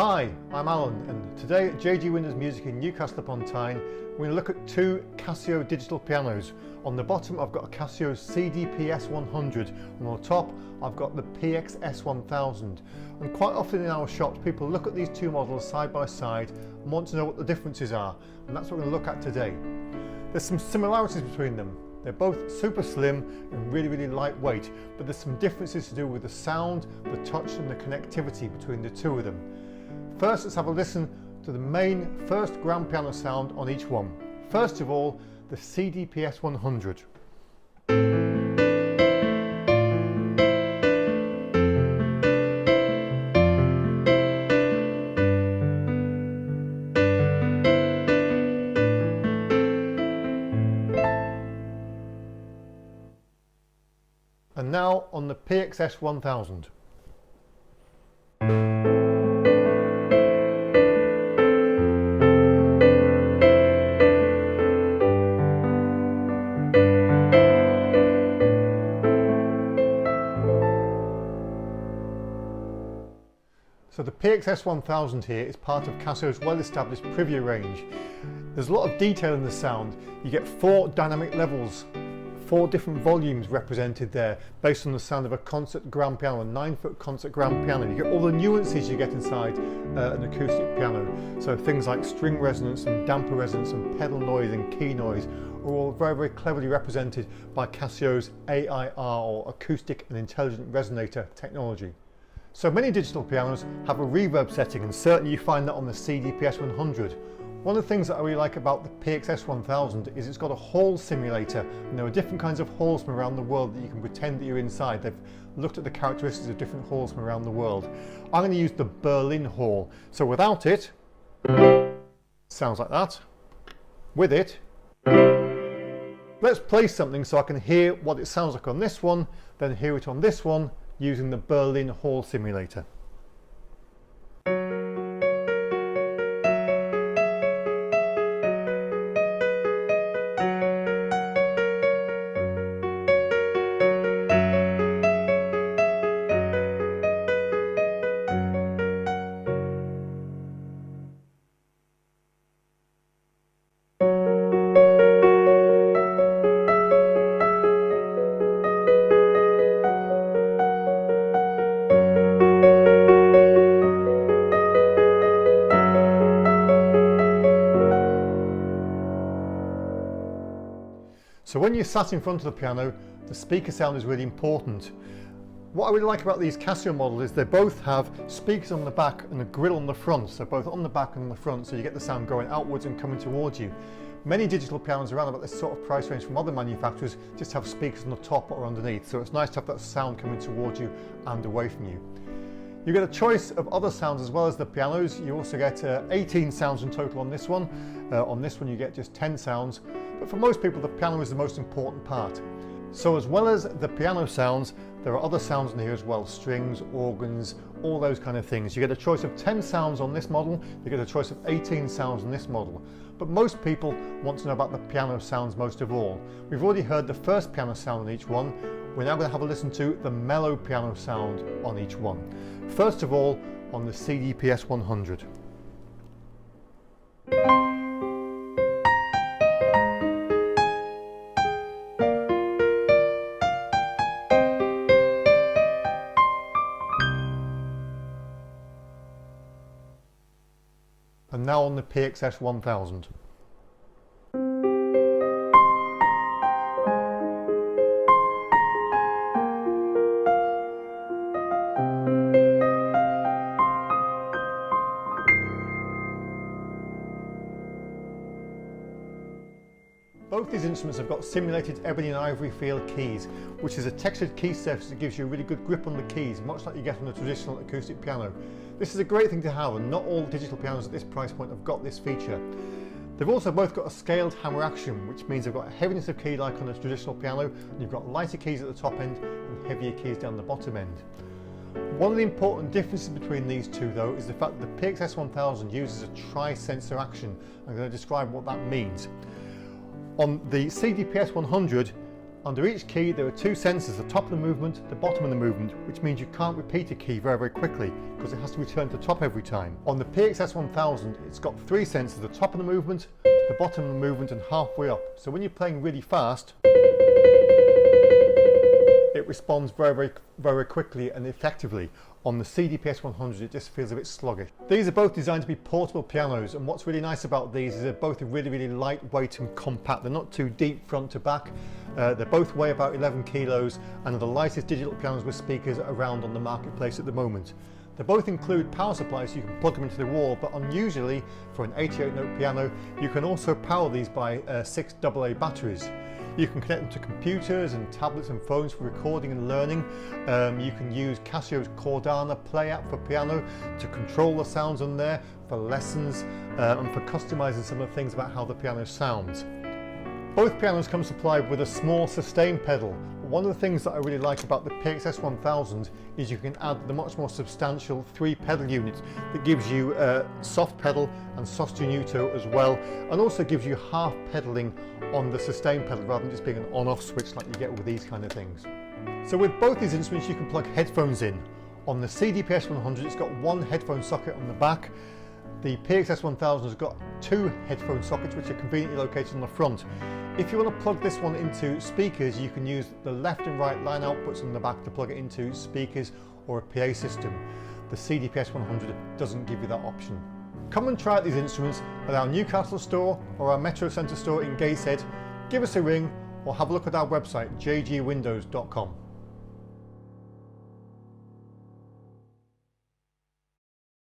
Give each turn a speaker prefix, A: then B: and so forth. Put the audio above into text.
A: Hi, I'm Alan, and today at JG Windows Music in Newcastle upon Tyne we're going to look at two Casio digital pianos. On the bottom I've got a Casio CDPS100 and on the top I've got the PXS1000. And quite often in our shops people look at these two models side by side and want to know what the differences are, and that's what we're going to look at today. There's some similarities between them. They're both super slim and really lightweight, but there's some differences to do with the sound, the touch and the connectivity between the two of them. First, let's have a listen to the main first grand piano sound on each one. First of all, the CDPS100. And now on the PXS1000. So the PXS1000 here is part of Casio's well-established Privia range. There's a lot of detail in the sound. You get 4 dynamic levels, 4 different volumes represented there based on the sound of a concert grand piano, a 9-foot concert grand piano. You get all the nuances you get inside an acoustic piano. So things like string resonance and damper resonance and pedal noise and key noise are all very cleverly represented by Casio's AIR, or Acoustic and Intelligent Resonator technology. So many digital pianos have a reverb setting, and certainly you find that on the CDPS100. One of the things that I really like about the PXS1000 is it's got a hall simulator, and there are different kinds of halls from around the world that you can pretend that you're inside. They've looked at the characteristics of different halls from around the world. I'm going to use the Berlin Hall. So without it, sounds like that. With it, let's play something so I can hear what it sounds like on this one, then hear it on this one, using the Berlin Hall simulator. So when you're sat in front of the piano, the speaker sound is really important. What I really like about these Casio models is they both have speakers on the back and a grill on the front, so both on the back and on the front, so you get the sound going outwards and coming towards you. Many digital pianos around about this sort of price range from other manufacturers just have speakers on the top or underneath, so it's nice to have that sound coming towards you and away from you. You get a choice of other sounds as well as the pianos. You also get 18 sounds in total on this one. On this one you get just 10 sounds. But for most people the piano is the most important part. So as well as the piano sounds, there are other sounds in here as well. Strings, organs, all those kind of things. You get a choice of 10 sounds on this model. You get a choice of 18 sounds on this model. But most people want to know about the piano sounds most of all. We've already heard the first piano sound on each one. We're now going to have a listen to the mellow piano sound on each one. First of all, on the CDPS100. And now on the PXS1000. Both these instruments have got simulated ebony and ivory feel keys, which is a textured key surface that gives you a really good grip on the keys, much like you get on a traditional acoustic piano. This is a great thing to have, and not all digital pianos at this price point have got this feature. They've also both got a scaled hammer action, which means they've got a heaviness of key like on a traditional piano, and you've got lighter keys at the top end and heavier keys down the bottom end. One of the important differences between these two though is the fact that the PXS1000 uses a tri-sensor action. I'm going to describe what that means. On the CDPS100, Under each key there are two sensors, the top of the movement, the bottom of the movement, which means you can't repeat a key very quickly because it has to return to top every time. On the PXS1000 it's got three sensors, the top of the movement, the bottom of the movement and halfway up. So when you're playing really fast, it responds very quickly and effectively. On the CDPS100 it just feels a bit sluggish. These are both designed to be portable pianos, and what's really nice about these is they're both really lightweight and compact. They're not too deep front to back. They both weigh about 11 kilos and are the lightest digital pianos with speakers around on the marketplace at the moment. They both include power supplies so you can plug them into the wall, but unusually for an 88 note piano you can also power these by 6 AA batteries. You can connect them to computers and tablets and phones for recording and learning. You can use Casio's Cordana Play app for piano to control the sounds on there, for lessons and for customizing some of the things about how the piano sounds. Both pianos come supplied with a small sustain pedal. One of the things that I really like about the PXS1000 is you can add the much more substantial 3 pedal unit that gives you a soft pedal and sostenuto as well, and also gives you half pedaling on the sustain pedal rather than just being an on-off switch like you get with these kind of things. So with both these instruments you can plug headphones in. On the CDPS100 it's got one headphone socket on the back. The PXS1000 has got 2 headphone sockets which are conveniently located on the front. If you want to plug this one into speakers, you can use the left and right line outputs on the back to plug it into speakers or a PA system. The CDPS100 doesn't give you that option. Come and try out these instruments at our Newcastle store or our Metro Centre store in Gateshead. Give us a ring or have a look at our website jgwindows.com.